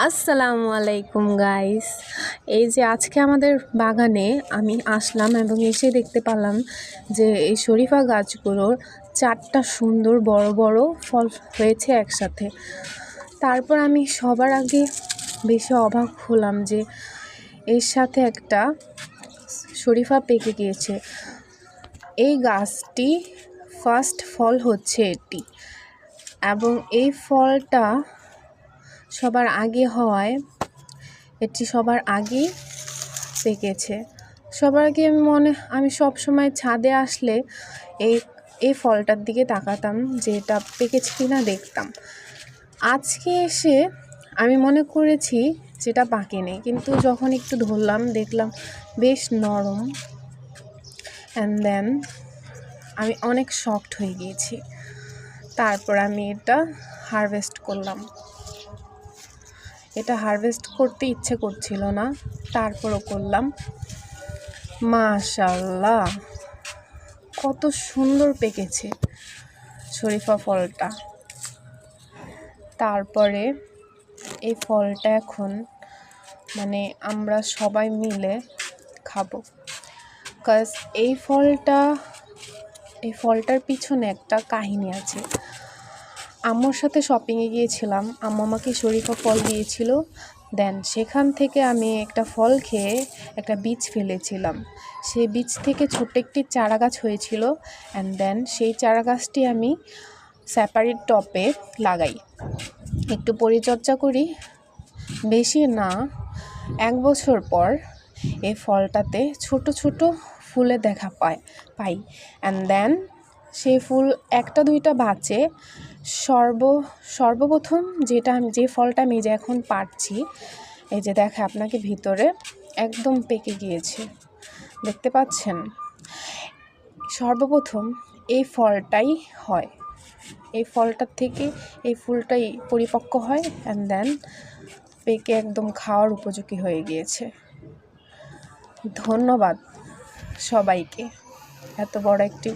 আসসালামু আলাইকুম গাইস। এই যে আজকে আমাদের বাগানে আমি আসলাম এবং এসে দেখতে পেলাম যে এই শরীফা গাছগুলোর 4টা সুন্দর বড় বড় ফল হয়েছে একসাথে। তারপর আমি সবার আগে বেশি অবাক হলাম যে এর সাথে একটা শরীফা পেকে গিয়েছে। এই গাছটি ফার্স্ট ফল হচ্ছে এটি, এবং এই ফলটা সবার আগে হওয়ায় এটি সবার আগেই পেকেছে। সবার আগে আমি সব সময় ছাদে আসলে এই ফলটার দিকে তাকাতাম যে এটা পেকেছে কিনা দেখতাম। আজকে এসে আমি মনে করেছি যেটা পাকেনি, কিন্তু যখন একটু ধরলাম দেখলাম বেশ নরম। অ্যান্ড দেন আমি অনেক শকড হয়ে গিয়েছি। তারপর আমি এটা হারভেস্ট করলাম। এটা হারভেস্ট করতে ইচ্ছে করছিল না, তারপরও করলাম। মাশাআল্লাহ, কত সুন্দর পেকেছে শরীফা ফলটা। তারপরে এই ফলটা এখন আমরা সবাই মিলে খাবো, কারণ এই ফলটার পিছনে একটা কাহিনী আছে। আম্মুর সাথে শপিংয়ে গিয়েছিলাম, আম্মু আমাকে শরীফা ফল দিয়েছিল। দেন সেখান থেকে আমি একটা ফল খেয়ে একটা বীজ ফেলেছিলাম। সেই বীজ থেকে ছোট্ট একটি চারা গাছ হয়েছিল। অ্যান্ড দেন সেই চারা গাছটি আমি সেপারেট টপে লাগাই, একটু পরিচর্যা করি, বেশি না। 1 বছর পর এই ফলটাতে ছোট ছোট ফুলে দেখা পাই। অ্যান্ড দেন সেই ফুল 1টা 2টা বাঁচে। সর্বপ্রথম যে ফলটা আমি যে এখন পাচ্ছি, এই যে দেখে আপনাকে ভিতরে একদম পেকে গিয়েছে, দেখতে পাচ্ছেন। সর্বপ্রথম এই ফলটাই হয়, এই ফলটার থেকে এই ফুলটাই পরিপক্ক হয়। অ্যান্ড দেন পেকে একদম খাওয়ার উপযোগী হয়ে গিয়েছে। ধন্যবাদ সবাইকে এত বড় একটি